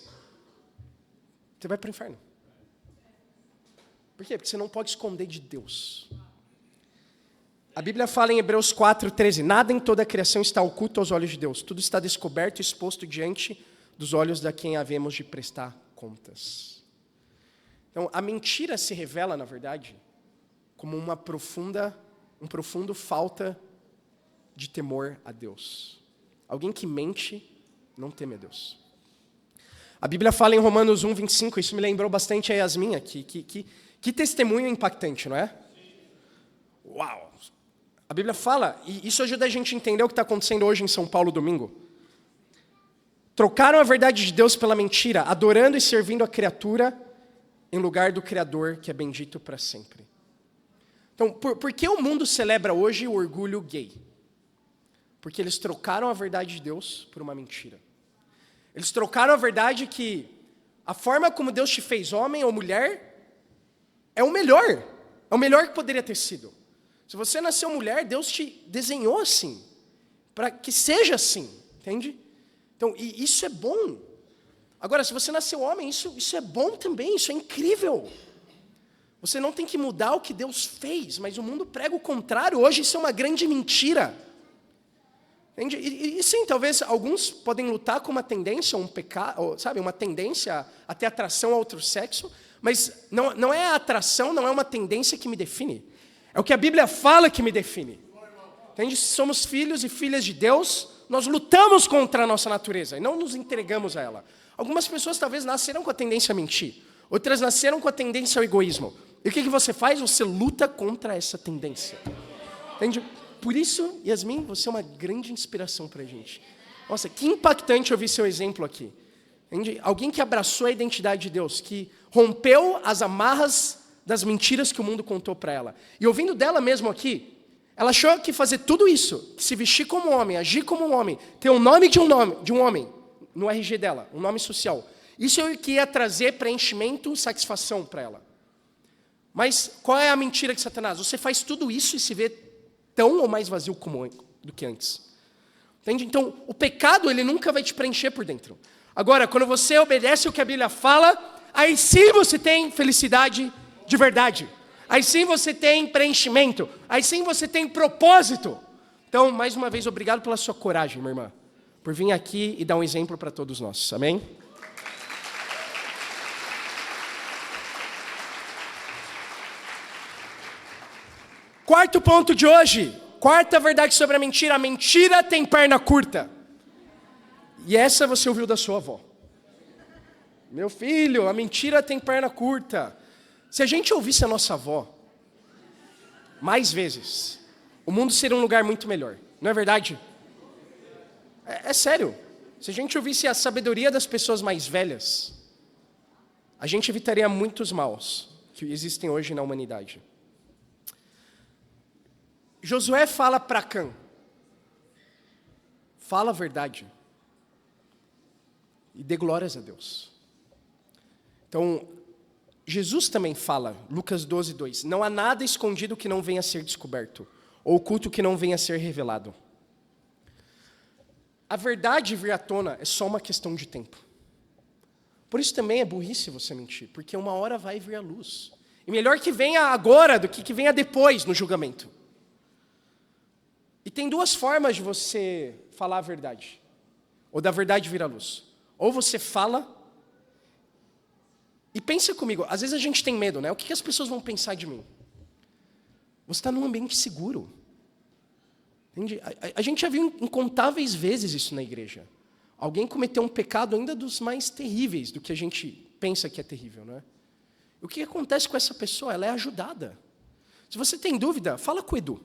você vai para o inferno. Por quê? Porque você não pode esconder de Deus. A Bíblia fala em Hebreus 4:13, nada em toda a criação está oculto aos olhos de Deus, tudo está descoberto e exposto diante dos olhos da quem havemos de prestar contas. Então, a mentira se revela, na verdade, como um profundo falta de temor a Deus. Alguém que mente não teme a Deus. A Bíblia fala em Romanos 1:25, isso me lembrou bastante a Yasmin aqui, que testemunho impactante, não é? Uau! A Bíblia fala, e isso ajuda a gente a entender o que está acontecendo hoje em São Paulo, domingo. Trocaram a verdade de Deus pela mentira, adorando e servindo a criatura em lugar do Criador, que é bendito para sempre. Então, por que o mundo celebra hoje o orgulho gay? Porque eles trocaram a verdade de Deus por uma mentira. Eles trocaram a verdade que a forma como Deus te fez homem ou mulher é o melhor que poderia ter sido. Se você nasceu mulher, Deus te desenhou assim, para que seja assim, entende? Então, e isso é bom. Agora, se você nasceu homem, isso é bom também, isso é incrível. Você não tem que mudar o que Deus fez, mas o mundo prega o contrário. Hoje isso é uma grande mentira. Entende? E sim, talvez alguns podem lutar com uma tendência, um pecado, sabe, uma tendência a ter atração ao outro sexo, mas não é a atração, não é uma tendência que me define. É o que a Bíblia fala que me define. Entende? Se somos filhos e filhas de Deus, nós lutamos contra a nossa natureza e não nos entregamos a ela. Algumas pessoas talvez nasceram com a tendência a mentir, outras nasceram com a tendência ao egoísmo. E o que você faz? Você luta contra essa tendência. Entende? Por isso, Yasmin, você é uma grande inspiração para a gente. Nossa, que impactante ouvir seu exemplo aqui. Entende? Alguém que abraçou a identidade de Deus, que rompeu as amarras das mentiras que o mundo contou para ela. E ouvindo dela mesmo aqui, ela achou que fazer tudo isso, que se vestir como um homem, agir como um homem, ter o nome de um homem no RG dela, um nome social, isso é o que ia trazer preenchimento, satisfação para ela. Mas qual é a mentira de Satanás? Você faz tudo isso e se vê tão ou mais vazio do que antes. Entende? Então, o pecado, ele nunca vai te preencher por dentro. Agora, quando você obedece o que a Bíblia fala, aí sim você tem felicidade de verdade. Aí sim você tem preenchimento. Aí sim você tem propósito. Então, mais uma vez, obrigado pela sua coragem, minha irmã, por vir aqui e dar um exemplo para todos nós. Amém? Quarto ponto de hoje. Quarta verdade sobre a mentira. A mentira tem perna curta. E essa você ouviu da sua avó. Meu filho, a mentira tem perna curta. Se a gente ouvisse a nossa avó mais vezes, o mundo seria um lugar muito melhor. Não é verdade? É sério. Se a gente ouvisse a sabedoria das pessoas mais velhas, a gente evitaria muitos maus que existem hoje na humanidade. Josué fala para Acã: fala a verdade e dê glórias a Deus. Então, Jesus também fala, Lucas 12:2, não há nada escondido que não venha a ser descoberto, ou oculto que não venha a ser revelado. A verdade vir à tona é só uma questão de tempo. Por isso também é burrice você mentir, porque uma hora vai vir a luz. E melhor que venha agora do que venha depois no julgamento. E tem duas formas de você falar a verdade, ou da verdade vir à luz. Ou você fala, e pensa comigo, às vezes a gente tem medo, né? O que as pessoas vão pensar de mim? Você está num ambiente seguro. Entende? A gente já viu incontáveis vezes isso na igreja. Alguém cometeu um pecado ainda dos mais terríveis do que a gente pensa que é terrível, não é? E o que acontece com essa pessoa? Ela é ajudada. Se você tem dúvida, fala com o Edu.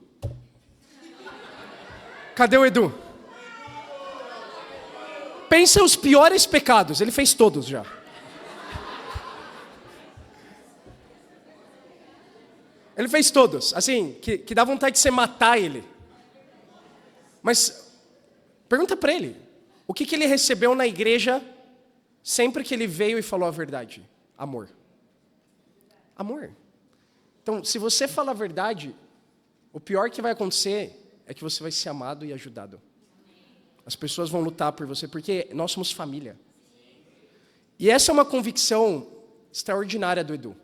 Cadê o Edu? Pensa os piores pecados, ele fez todos já. Ele fez todos, assim, que dá vontade de você matar ele. Mas, pergunta para ele, o que ele recebeu na igreja sempre que ele veio e falou a verdade? Amor. Amor. Então, se você falar a verdade, o pior que vai acontecer é que você vai ser amado e ajudado. As pessoas vão lutar por você, porque nós somos família. E essa é uma convicção extraordinária do Edu.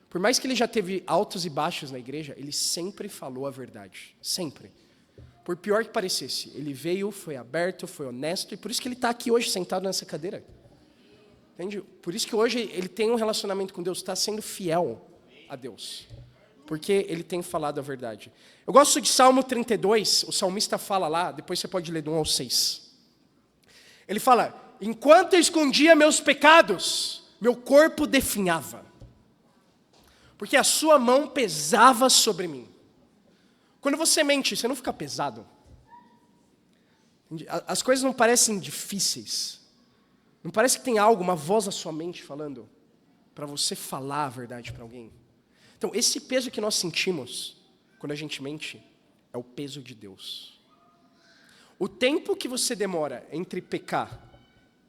Por mais que ele já teve altos e baixos na igreja, ele sempre falou a verdade. Sempre. Por pior que parecesse. Ele veio, foi aberto, foi honesto, e por isso que ele está aqui hoje sentado nessa cadeira. Entende? Por isso que hoje ele tem um relacionamento com Deus, está sendo fiel a Deus. Porque ele tem falado a verdade. Eu gosto de Salmo 32, o salmista fala lá, depois você pode ler do 1 ao 6. Ele fala, enquanto eu escondia meus pecados, meu corpo definhava, porque a sua mão pesava sobre mim. Quando você mente, você não fica pesado. As coisas não parecem difíceis. Não parece que tem algo, uma voz na sua mente falando para você falar a verdade para alguém. Então, esse peso que nós sentimos quando a gente mente é o peso de Deus. O tempo que você demora entre pecar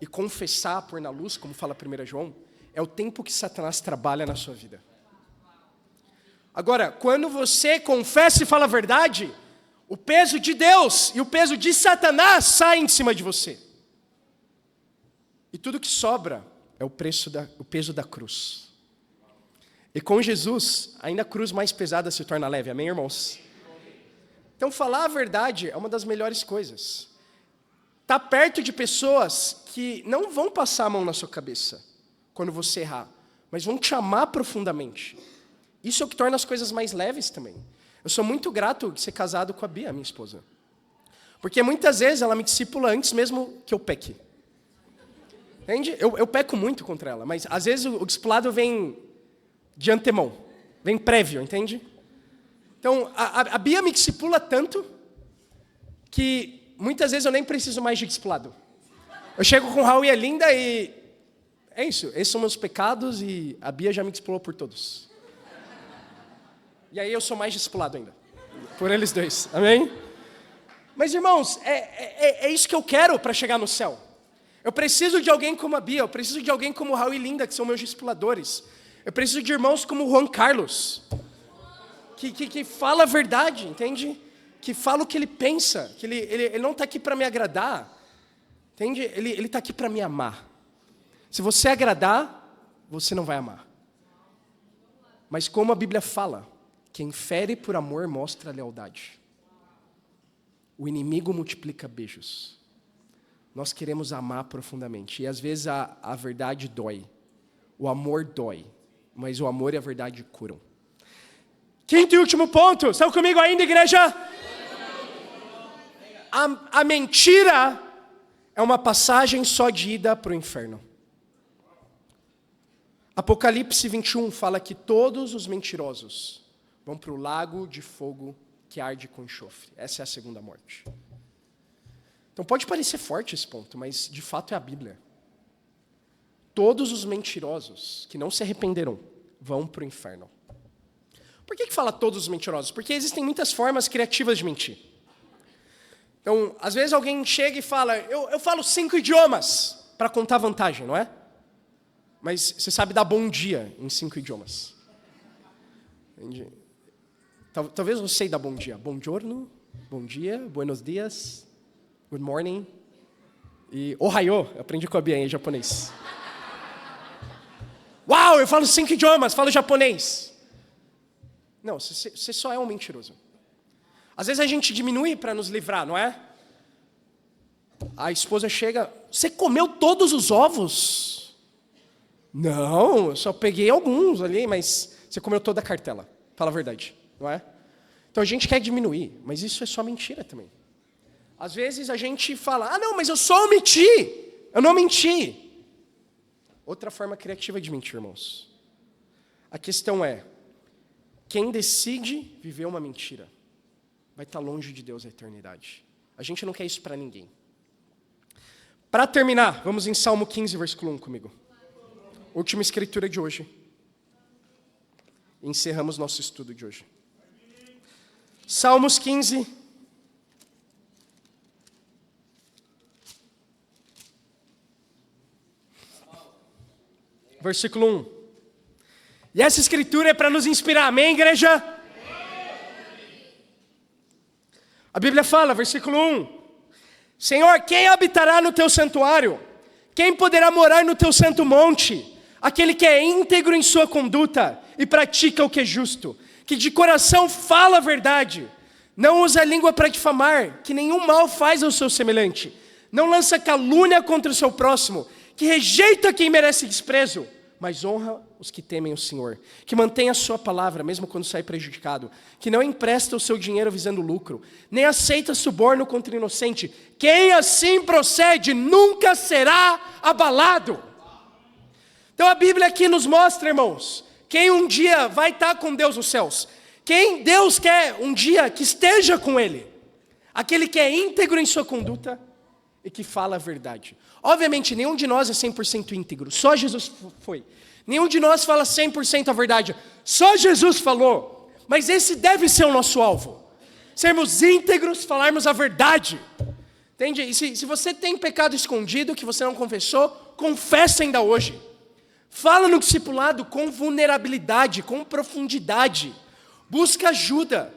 e confessar, pôr na luz, como fala 1 João, é o tempo que Satanás trabalha na sua vida. Agora, quando você confessa e fala a verdade, o peso de Deus e o peso de Satanás saem de cima de você. E tudo que sobra é o peso da cruz. E com Jesus, ainda a cruz mais pesada se torna leve. Amém, irmãos? Então, falar a verdade é uma das melhores coisas. Tá perto de pessoas que não vão passar a mão na sua cabeça quando você errar, mas vão te amar profundamente. Isso é o que torna as coisas mais leves também. Eu sou muito grato de ser casado com a Bia, minha esposa. Porque muitas vezes ela me discipula antes mesmo que eu peque. Entende? Eu peco muito contra ela, mas às vezes o discipulado vem de antemão, vem prévio, entende? Então, a Bia me discipula tanto que muitas vezes eu nem preciso mais de discipulado. Eu chego com o Raul e a Linda e... É isso, esses são meus pecados e a Bia já me discipulou por todos. E aí eu sou mais discipulado ainda. Por eles dois, amém? Mas irmãos, é isso que eu quero para chegar no céu. Eu preciso de alguém como a Bia, eu preciso de alguém como o Raul e Linda, que são meus discipuladores. Eu preciso de irmãos como o Juan Carlos, que fala a verdade, entende? Que fala o que ele pensa, que ele não está aqui para me agradar, entende? Ele está aqui para me amar. Se você agradar, você não vai amar. Mas como a Bíblia fala, quem fere por amor mostra lealdade. O inimigo multiplica beijos. Nós queremos amar profundamente. E às vezes a verdade dói. O amor dói. Mas o amor e a verdade curam. Quinto e último ponto. Estão comigo ainda, igreja? A mentira é uma passagem só de ida para o inferno. Apocalipse 21 fala que todos os mentirosos vão para o lago de fogo que arde com enxofre. Essa é a segunda morte. Então pode parecer forte esse ponto, mas de fato é a Bíblia. Todos os mentirosos que não se arrependeram vão para o inferno. Por que fala todos os mentirosos? Porque existem muitas formas criativas de mentir. Então, às vezes alguém chega e fala, eu falo 5 idiomas para contar vantagem, não é? Mas você sabe dar bom dia em 5 idiomas. Entendi. Talvez eu sei dar bom dia. Buongiorno, bom dia, buenos dias, good morning. E ohayo, eu aprendi com a Bia em japonês. Uau, eu falo 5 idiomas, falo japonês. Não, você só é um mentiroso. Às vezes a gente diminui para nos livrar, não é? A esposa chega, você comeu todos os ovos? Não, eu só peguei alguns ali, mas você comeu toda a cartela. Fala a verdade, não é? Então a gente quer diminuir, mas isso é só mentira também. Às vezes a gente fala, não, mas eu só omiti, eu não menti. Outra forma criativa de mentir, irmãos. A questão é, quem decide viver uma mentira vai estar longe de Deus a eternidade. A gente não quer isso para ninguém. Para terminar, vamos em Salmo 15, versículo 1 comigo. Última escritura de hoje. Encerramos nosso estudo de hoje. Salmos 15. Versículo 1. E essa escritura é para nos inspirar, amém, igreja? A Bíblia fala, versículo 1. Senhor, quem habitará no teu santuário? Quem poderá morar no teu santo monte? Aquele que é íntegro em sua conduta e pratica o que é justo, que de coração fala a verdade, não usa a língua para difamar, que nenhum mal faz ao seu semelhante, não lança calúnia contra o seu próximo, que rejeita quem merece desprezo, mas honra os que temem o Senhor, que mantém a sua palavra, mesmo quando sai prejudicado, que não empresta o seu dinheiro visando lucro, nem aceita suborno contra o inocente. Quem assim procede nunca será abalado. Então a Bíblia aqui nos mostra, irmãos, quem um dia vai estar com Deus nos céus, quem Deus quer um dia que esteja com Ele, aquele que é íntegro em sua conduta e que fala a verdade. Obviamente, nenhum de nós é 100% íntegro, só Jesus foi. Nenhum de nós fala 100% a verdade, só Jesus falou. Mas esse deve ser o nosso alvo. Sermos íntegros, falarmos a verdade. Entende? E se você tem pecado escondido que você não confessou, confessa ainda hoje. Fala no discipulado com vulnerabilidade, com profundidade. Busca ajuda.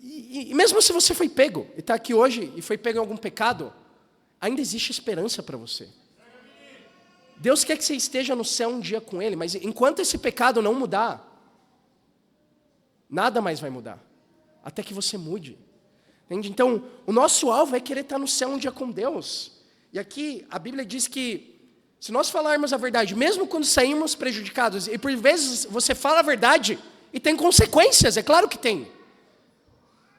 E mesmo se você foi pego, e está aqui hoje e foi pego em algum pecado, ainda existe esperança para você. Deus quer que você esteja no céu um dia com Ele, mas enquanto esse pecado não mudar, nada mais vai mudar, até que você mude. Entende? Então, o nosso alvo é querer estar no céu um dia com Deus. E aqui a Bíblia diz que se nós falarmos a verdade, mesmo quando saímos prejudicados, e por vezes você fala a verdade e tem consequências, é claro que tem.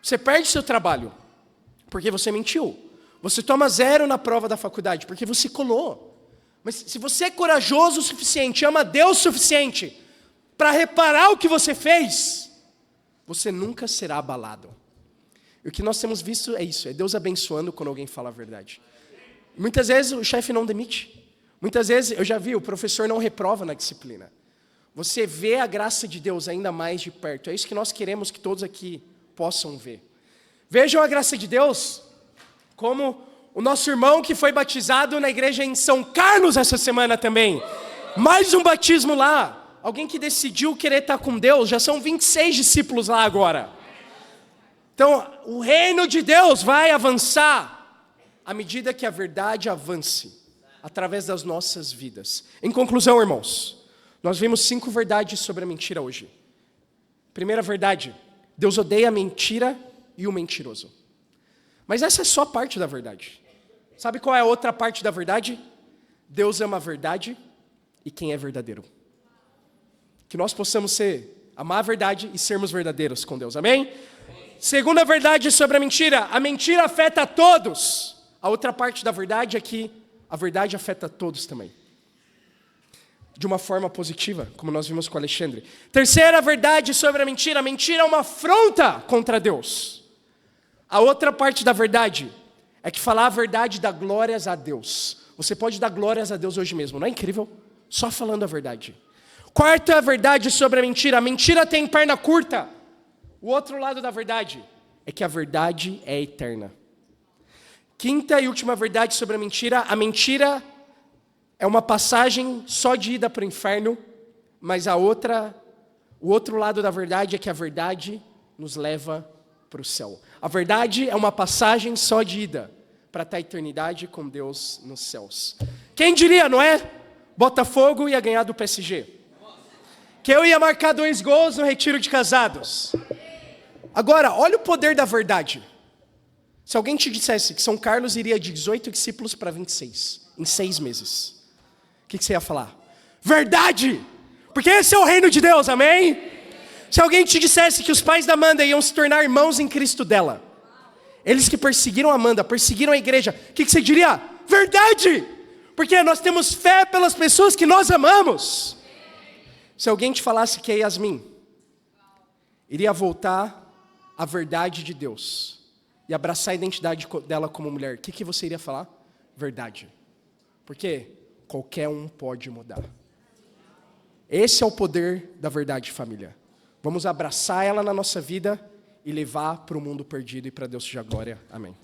Você perde seu trabalho porque você mentiu. Você toma 0 na prova da faculdade porque você colou. Mas se você é corajoso o suficiente, ama Deus o suficiente para reparar o que você fez, você nunca será abalado. E o que nós temos visto é isso, é Deus abençoando quando alguém fala a verdade. Muitas vezes o chefe não demite. Muitas vezes, eu já vi, o professor não reprova na disciplina. Você vê a graça de Deus ainda mais de perto. É isso que nós queremos que todos aqui possam ver. Vejam a graça de Deus, como o nosso irmão que foi batizado na igreja em São Carlos essa semana também. Mais um batismo lá. Alguém que decidiu querer estar com Deus. Já são 26 discípulos lá agora. Então, o reino de Deus vai avançar à medida que a verdade avance através das nossas vidas. Em conclusão, irmãos, nós vimos 5 verdades sobre a mentira hoje. Primeira verdade, Deus odeia a mentira e o mentiroso. Mas essa é só parte da verdade. Sabe qual é a outra parte da verdade? Deus ama a verdade e quem é verdadeiro. Que nós possamos amar a verdade e sermos verdadeiros com Deus, amém? Segunda verdade sobre a mentira afeta a todos. A outra parte da verdade é que a verdade afeta a todos também. De uma forma positiva, como nós vimos com Alexandre. Terceira verdade sobre a mentira é uma afronta contra Deus. A outra parte da verdade é que falar a verdade dá glórias a Deus. Você pode dar glórias a Deus hoje mesmo, não é incrível? Só falando a verdade. Quarta verdade sobre a mentira tem perna curta. O outro lado da verdade é que a verdade é eterna. Quinta e última verdade sobre a mentira é uma passagem só de ida para o inferno, mas o outro lado da verdade é que a verdade nos leva para o céu. A verdade é uma passagem só de ida para estar a eternidade com Deus nos céus. Quem diria, não é? Botafogo ia ganhar do PSG. Que eu ia marcar 2 gols no retiro de casados. Agora, olha o poder da verdade. Se alguém te dissesse que São Carlos iria de 18 discípulos para 26, em 6 meses, o que você ia falar? Verdade! Porque esse é o reino de Deus, amém? Se alguém te dissesse que os pais da Amanda iam se tornar irmãos em Cristo dela, eles que perseguiram a Amanda, perseguiram a igreja, o que você diria? Verdade! Porque nós temos fé pelas pessoas que nós amamos. Se alguém te falasse que a Yasmin iria voltar à verdade de Deus e abraçar a identidade dela como mulher, o que você iria falar? Verdade. Porque qualquer um pode mudar. Esse é o poder da verdade, família. Vamos abraçar ela na nossa vida e levar para o mundo perdido e para Deus seja glória. Amém.